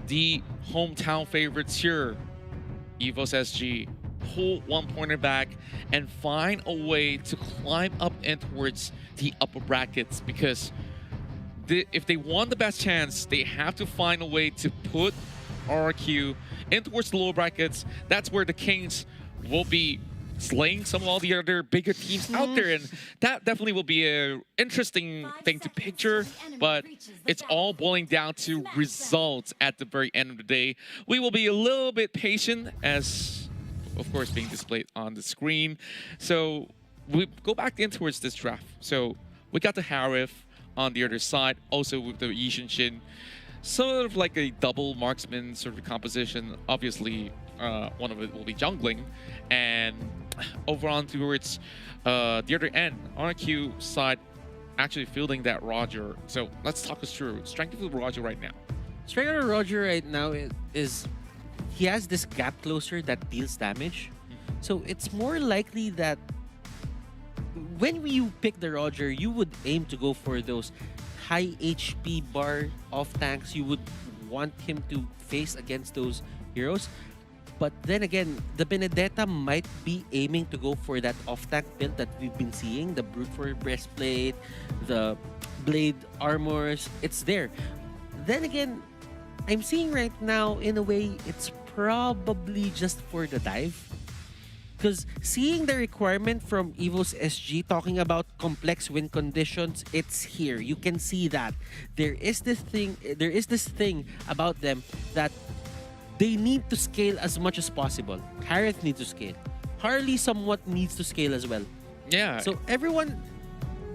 the hometown favorites here, EVOS SG, pull 1 pointer back and find a way to climb up and towards the upper brackets, because if they want the best chance, they have to find a way to put RRQ in towards the lower brackets. That's where the Kings will be slaying some of all the other bigger teams out there, and that definitely will be an interesting thing to picture, but it's all boiling down to results at the very end of the day. We will be a little bit patient, as of course being displayed on the screen. So we go back in towards this draft. So we got the Harif on the other side, also with the Yishin Shin, sort of like a double marksman sort of composition. Obviously one of it will be jungling, and over on towards the other end, RRQ side actually fielding that Roger. So let's talk us through strength of Roger right now. Strength of Roger right now is he has this gap closer that deals damage. So it's more likely that when you pick the Roger, you would aim to go for those high HP bar off tanks. You would want him to face against those heroes. But then again, the Benedetta might be aiming to go for that off-tank build that we've been seeing. The Brute Force Breastplate, the Blade Armors, it's there. Then again, I'm seeing right now, in a way, it's probably just for the dive. Because seeing the requirement from EVOS SG talking about complex win conditions, it's here. You can see that. There is this thing about them that they need to scale as much as possible. Harith needs to scale. Harley somewhat needs to scale as well. Yeah. So everyone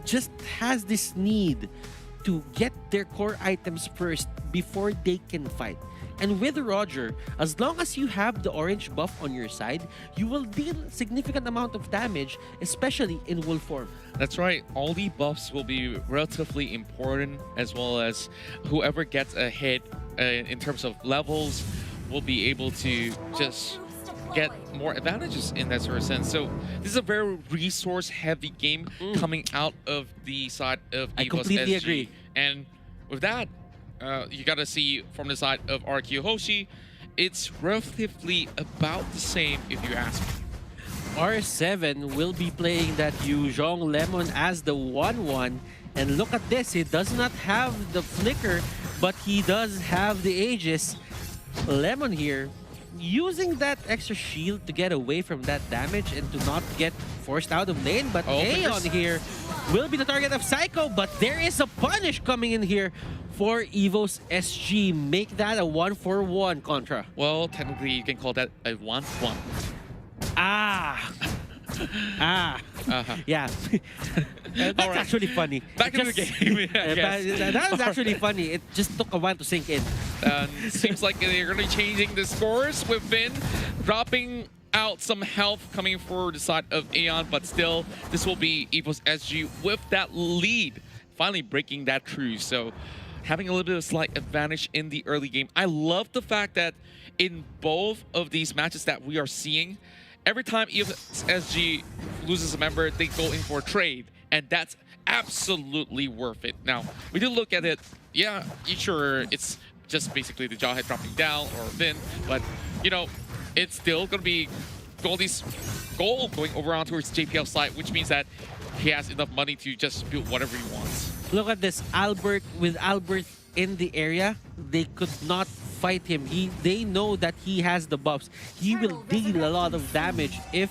just has this need to get their core items first before they can fight. And with Roger, as long as you have the orange buff on your side, you will deal significant amount of damage, especially in wolf form. That's right. All the buffs will be relatively important, as well as whoever gets a hit in terms of levels will be able to just get more advantages in that sort of sense. So this is a very resource-heavy game coming out of the side of EVOS I completely SG. agree. And with that, you got to see from the side of RRQ Hoshi, it's relatively about the same, if you ask me. R7 will be playing that Yuzhong Lemon as the 1-1. And look at this, he does not have the flicker, but he does have the Aegis. Lemon here, using that extra shield to get away from that damage and to not get forced out of lane. But Aeon here will be the target of Psycho, but there is a punish coming in here for EVOS SG. Make that a 1-for-1 Contra. Well, technically you can call that a 1-1. Yeah. That's actually funny. Back in the game, that was actually funny. It just took a while to sink in. Seems like they're going to be changing the scores with Vin, dropping out some health coming for the side of Aeon, but still, this will be EVOS SG with that lead, finally breaking that truce. So having a little bit of slight advantage in the early game. I love the fact that in both of these matches that we are seeing, every time EVOS SG loses a member, they go in for a trade, and that's absolutely worth it. Now, we do look at it, yeah, sure, it's just basically the Jawhead dropping down or Vin, but, you know, it's still going to be Goldie's goal going over on towards JPL side, which means that he has enough money to just build whatever he wants. Look at this, Albert, with Albert in the area, they could not fight him. They know that he has the buffs. He will deal a lot of damage if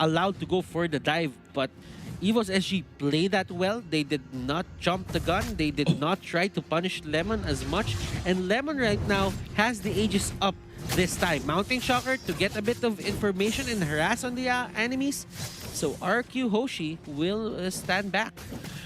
allowed to go for the dive, but EVOS SG played that well. They did not jump the gun. They did not try to punish Lemon as much. And Lemon right now has the Aegis up this time. Mounting Shocker to get a bit of information and harass on the enemies. So RRQ Hoshi will stand back.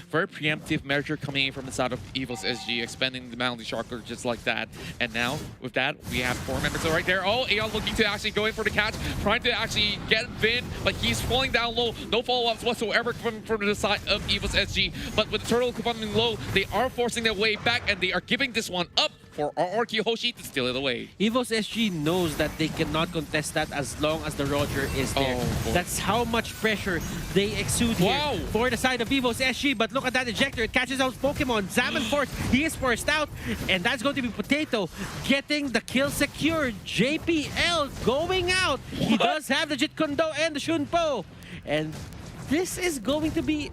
Very preemptive measure coming in from the side of EVOS SG, expanding the Mounting Shocker just like that. And now, with that, we have 4 members right there. Oh, Aeon looking to actually go in for the catch, trying to actually get Vin, but he's falling down low. No follow-ups whatsoever coming from the side of EVOS SG. But with the turtle coming low, they are forcing their way back, and they are giving this one up for RRQ Hoshi to steal it away. EVOS SG knows that they cannot contest that as long as the Roger is there. Oh, That's how much pressure they exude here for the side of EVOS SG. But look at that ejector. It catches out Pokemon. Zaman Force, he is forced out. And that's going to be Potato getting the kill secured. JPL going out. He does have the Jit Kundo and the Shunpo. And this is going to be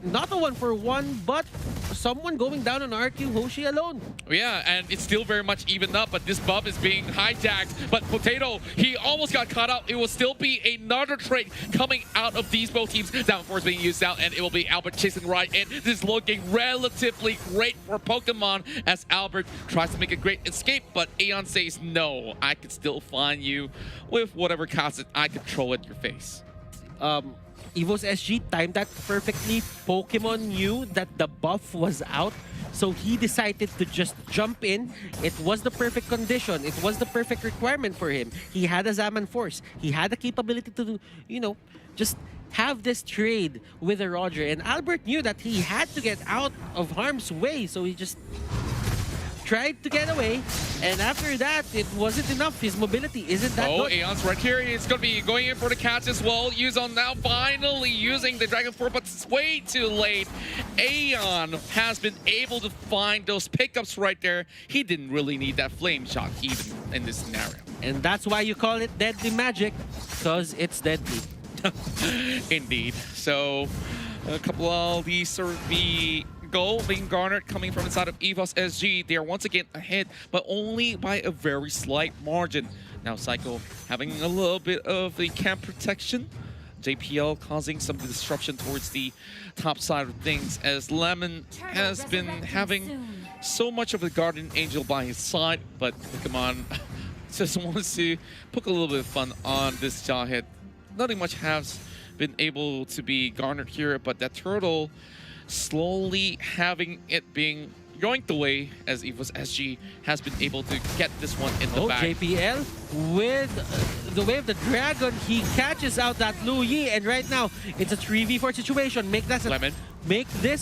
not a 1-for-1, but someone going down on RRQ Hoshi alone. Yeah, and it's still very much evened up, but this buff is being hijacked. But Potato, he almost got caught out. It will still be another trade coming out of these both teams. Down force being used out, and it will be Albert chasing right in. This is looking relatively great for Pokemon as Albert tries to make a great escape, but Aeon says, no, I can still find you with whatever cost I can throw at your face. EVOS SG timed that perfectly. Pokemon knew that the buff was out, so he decided to just jump in. It was the perfect condition. It was the perfect requirement for him. He had a Zaman Force. He had the capability to, you know, just have this trade with a Roger. And Albert knew that he had to get out of harm's way, so he just tried to get away, and after that, it wasn't enough. His mobility isn't that good. Aeon's right here. It's going to be going in for the catch as well. Yuzon now finally using the Dragon 4, but it's way too late. Aeon has been able to find those pickups right there. He didn't really need that flame shot even in this scenario. And that's why you call it deadly magic, because it's deadly. Indeed. So, a couple of these are the goal being garnered coming from inside of EVOS SG. They are once again ahead, but only by a very slight margin. Now Psycho having a little bit of the camp protection. JPL causing some disruption towards the top side of things as Lemon has been having so much of the Guardian Angel by his side, but Pokemon just wants to poke a little bit of fun on this Jawhead. Nothing much has been able to be garnered here, but that turtle slowly having it being yoinked away as EVOS SG has been able to get this one in the bag. JPL with the Wave the Dragon, he catches out that Lu Yi, and right now it's a 3v4 situation. Make this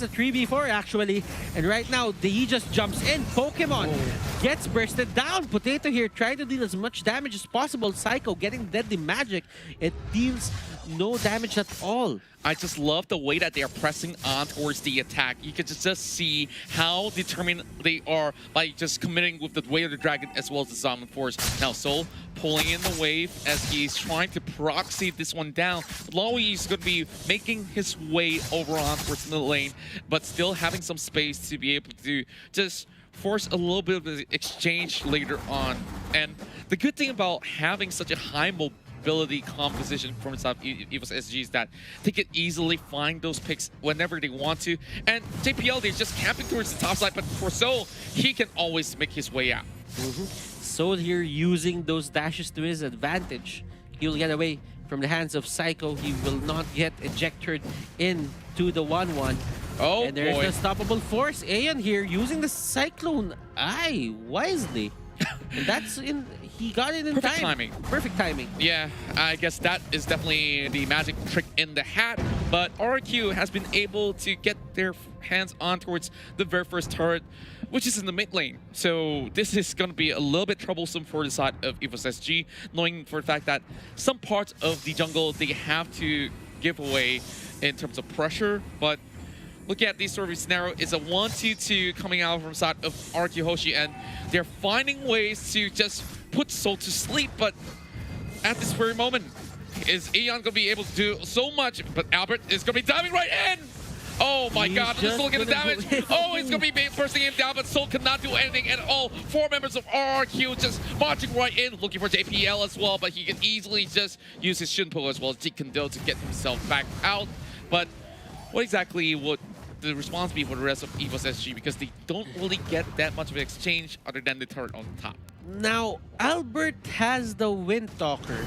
a 3v4 actually, and right now he just jumps in. Pokemon gets bursted down. Potato here trying to deal as much damage as possible. Psycho getting deadly magic. It deals no damage at all. I just love the way that they are pressing on towards the attack. You can just see how determined they are by just committing with the Way of the Dragon as well as the Zaman Force. Now Soul pulling in the wave as he's trying to proxy this one down. Lowy is going to be making his way over on towards the lane, but still having some space to be able to just force a little bit of the exchange later on. And the good thing about having such a high mobility composition from inside EVOS SG is that they can easily find those picks whenever they want to. And JPL, they're just camping towards the top side, but for Soul, he can always make his way out. Soul here using those dashes to his advantage. He'll get away from the hands of Psycho. He will not get ejected into the 1-1. Oh, and there's boy. the stoppable force. Aeon here using the Cyclone Eye wisely. And that's in. He got it in Perfect time. timing. Perfect timing. Yeah, I guess that is definitely the magic trick in the hat. But RRQ has been able to get their hands on towards the very first turret, which is in the mid lane. So this is going to be a little bit troublesome for the side of EVOS SG, knowing for the fact that some parts of the jungle they have to give away in terms of pressure. But look at this sort of scenario. It's a 1-2-2 coming out from side of RRQ Hoshi, and they're finding ways to just put Soul to sleep. But at this very moment, is Aeon going to be able to do so much? But Albert is going to be diving right in. Oh my God, just look at the damage. Oh, it's going to be bursting him down, but Soul cannot do anything at all. 4 members of RRQ just marching right in, looking for JPL as well, but he can easily just use his Shunpo as well as Jikundo to get himself back out. But what exactly would the response be for the rest of EVOS SG, because they don't really get that much of an exchange other than the turret on top? Now, Albert has the Wind Talker,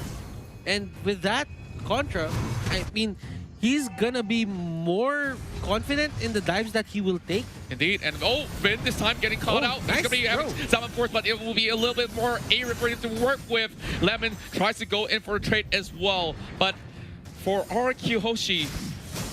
and with that Contra, I mean, he's gonna be more confident in the dives that he will take. Indeed, and Vin this time getting caught out. Nice He's gonna be having Zaman Force, but it will be a little bit more area for him to work with. Lemon tries to go in for a trade as well, but for RRQ Hoshi,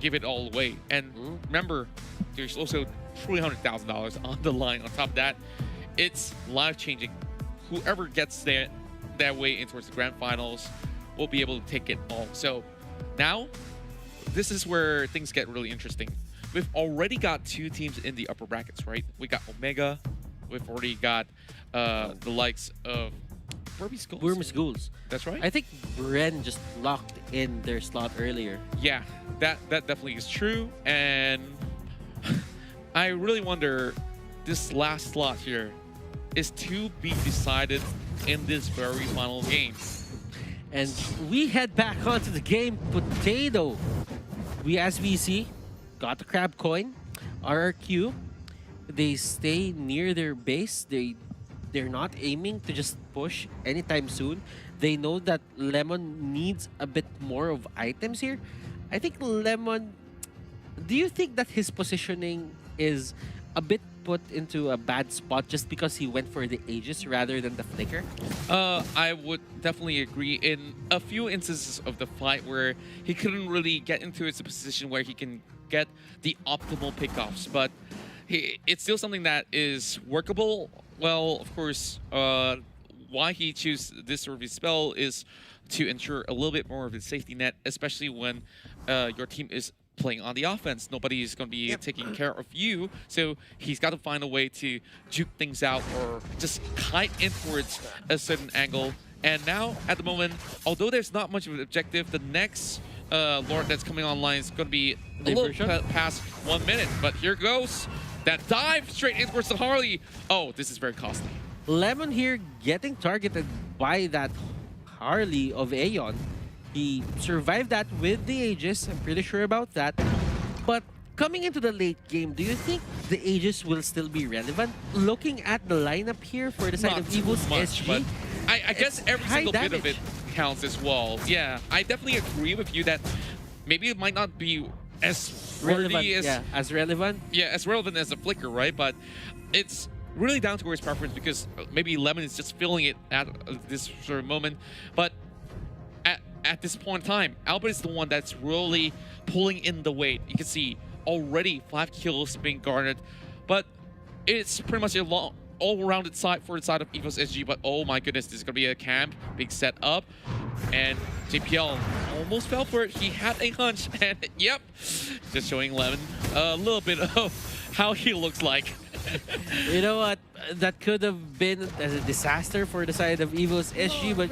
give it all away. And remember, there's also $300,000 on the line. On top of that, it's life-changing. Whoever gets that way in towards the grand finals will be able to take it all. So now, this is where things get really interesting. We've already got 2 teams in the upper brackets, right? We got Omega. We've already got the likes of Burmese Schools. That's right. I think Bren just locked in their slot earlier. Yeah, that definitely is true. And I really wonder, this last slot here is to be decided in this very final game. And we head back onto the game. Potato. As we see, got the crab coin. RRQ. They stay near their base. They're not aiming to just push anytime soon. They know that Lemon needs a bit more of items here. I think Lemon... Do you think that his positioning is a bit put into a bad spot just because he went for the Aegis rather than the Flicker? I would definitely agree. In a few instances of the fight where he couldn't really get into his position where he can get the optimal pickoffs, but it's still something that is workable. Well, of course, why he chose this sort of spell is to ensure a little bit more of a safety net, especially when your team is playing on the offense. Nobody's going to be taking care of you, so he's got to find a way to juke things out or just kite in towards a certain angle. And now, at the moment, although there's not much of an objective, the next Lord that's coming online is going to be a little past 1 minute. But here goes that dive straight in towards the Harley. Oh, this is very costly. Lemon here getting targeted by that Harley of Aeon. He survived that with the Aegis, I'm pretty sure about that. But coming into the late game, do you think the Aegis will still be relevant? Looking at the lineup here for the side of EVOS SG, I guess every single bit of it counts as well. Yeah, I definitely agree with you that maybe it might not be as relevant as relevant as a Flicker, right? But it's really down to his preference, because maybe Lemon is just feeling it at this sort of moment. But at this point in time, Albert is the one that's really pulling in the weight. You can see already 5 kills being garnered, but it's pretty much a all-rounded side for the side of EVOS SG. But oh my goodness, this is gonna be a camp being set up, and JPL almost fell for it. He had a hunch, and yep, just showing Lemon a little bit of how he looks like. You know what? That could have been a disaster for the side of EVOS SG, but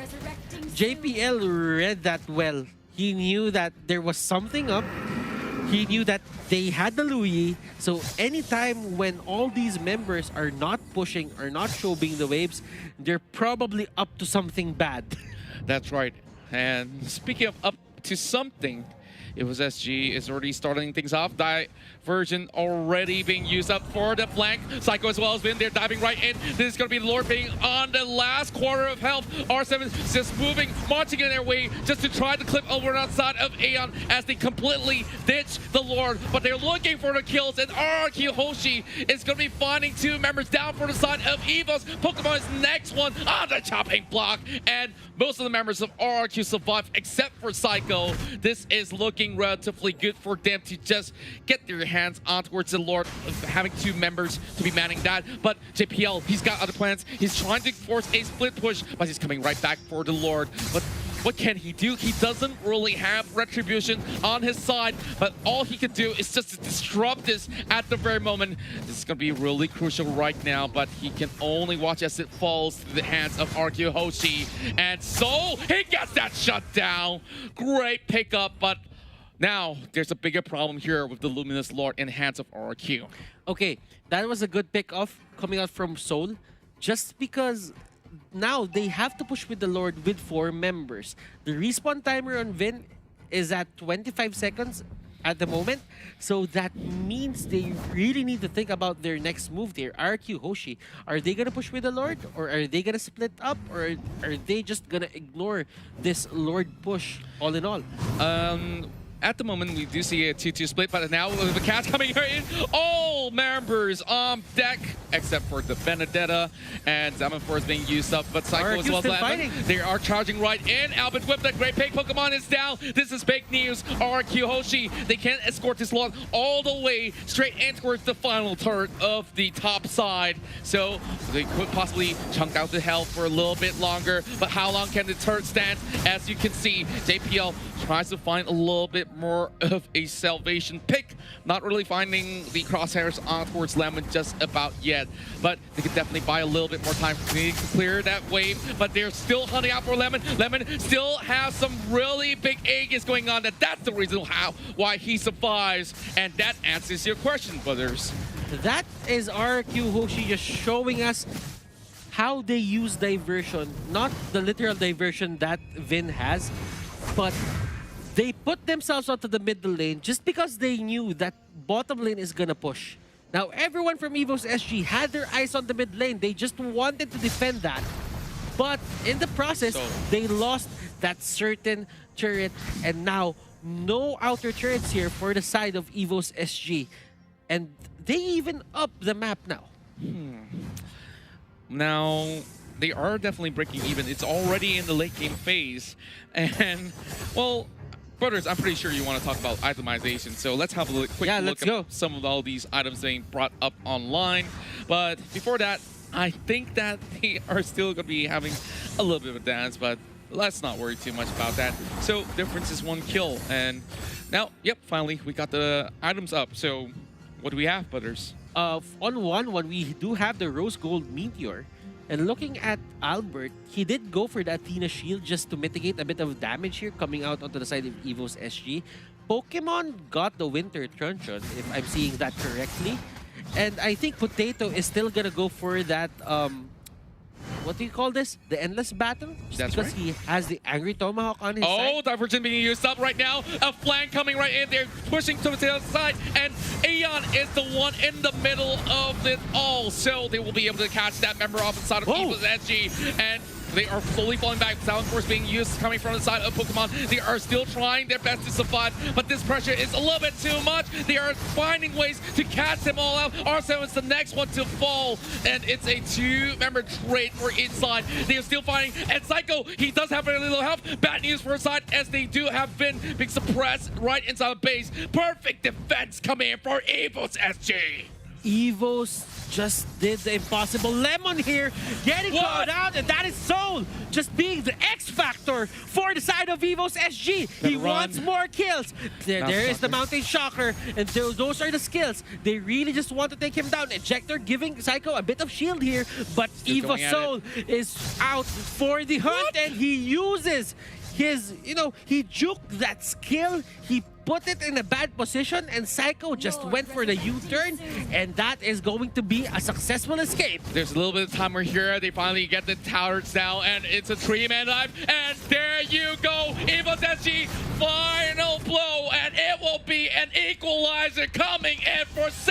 JPL read that well. He knew that there was something up. He knew that they had the Louis. So anytime when all these members are not pushing or not showing the waves, they're probably up to something bad. That's right. And speaking of up to something, EVOS SG is already starting things off. Diversion already being used up for the flank. Psycho as well has been there, diving right in. This is going to be the Lord being on the last quarter of health. R7 is just moving, marching in their way just to try to clip over outside of Aeon as they completely ditch the Lord. But they're looking for the kills, and RRQ Hoshi is going to be finding 2 members down for the side of EVOS. Pokemon is next one on the chopping block, and most of the members of RRQ survive except for Psycho. This is looking relatively good for them to just get their hands on towards the Lord, having 2 members to be manning that. But JPL, he's got other plans. He's trying to force a split push, but he's coming right back for the Lord. But what can he do? He doesn't really have Retribution on his side, but all he can do is just to disrupt this at the very moment. This is going to be really crucial right now, but he can only watch as it falls to the hands of RQ Hoshi. And so he gets that shut down. Great pickup, but now there's a bigger problem here with the Luminous Lord in the hands of RRQ. Okay, that was a good pick off coming out from Soul, just because now they have to push with the Lord with 4 members. The respawn timer on Vin is at 25 seconds at the moment, so that means they really need to think about their next move there. RQ Hoshi, are they gonna push with the Lord, or are they gonna split up, or are they just gonna ignore this Lord push all in all? at the moment, we do see a 2-2 split, but now with the cast coming here in, all members on deck, except for the Benedetta, and Zaman Force being used up, but Psycho RRQ as well as still Lemon. fighting. They are charging right in. Albert Whip, that great pig Pokemon is down. This is big news. RRQ Hoshi, they can't escort this lot all the way straight in towards the final turret of the top side. So they could possibly chunk out the health for a little bit longer, but how long can the turret stand? As you can see, JPL tries to find a little bit more of a salvation pick. Not really finding the crosshairs on towards Lemon just about yet, but they could definitely buy a little bit more time to clear that wave, but they're still hunting out for Lemon. Lemon still has some really big Aegis going on. That's the reason why he survives, and that answers your question, brothers. That is RRQ Hoshi just showing us how they use diversion, not the literal diversion that Vin has, but they put themselves onto the middle lane just because they knew that bottom lane is gonna push. Now, everyone from EVOS SG had their eyes on the mid lane. They just wanted to defend that. But in the process, they lost that certain turret, and now no outer turrets here for the side of EVOS SG. And they even up the map now. Now, they are definitely breaking even. It's already in the late game phase. And, well, brothers, I'm pretty sure you want to talk about itemization. So let's have a quick look at some of all these items being brought up online. But before that, I think that they are still going to be having a little bit of a dance, but let's not worry too much about that. So difference is 1 kill. And now, yep, finally, we got the items up. So what do we have, brothers? On 1-1, we do have the Rose Gold Meteor. And looking at Albert, he did go for the Athena Shield just to mitigate a bit of damage here coming out onto the side of EVOS SG. Pokemon got the Winter Truncheon, if I'm seeing that correctly. And I think Potato is still gonna go for that, what do you call this? The Endless Battle? Just That's because right. he has the Angry Tomahawk on his side. Oh, Divergent being used up right now. A flank coming right in. They're pushing to the side, and Aeon is the one in the middle of it all. So they will be able to catch that member off inside of EVOS SG, and they are slowly falling back. Silent Force being used coming from the side of Pokemon. They are still trying their best to survive, but this pressure is a little bit too much. They are finding ways to catch them all out. R7 is the next one to fall, and it's a 2-member trade for inside. They are still fighting, and Psycho, he does have very little health. Bad news for his side, as they do have Vin being suppressed right inside the base. Perfect defense coming in for EVOS SG. EVOS just did the impossible. Lemon here getting caught out, and that is Soul just being the X factor for the side of EVOS SG. He wants more kills. There is the Mountain Shocker, and those are the skills. They really just want to take him down. Ejector giving Psycho a bit of shield here, but EVOS Soul is out for the hunt, and he uses his, he juked that skill. He put it in a bad position, and Psycho just went for the U-turn, and that is going to be a successful escape. There's a little bit of timer here. They finally get the towers down, and it's a 3-man life. And there you go, EVOS SG, final blow, and it will be an equalizer coming in for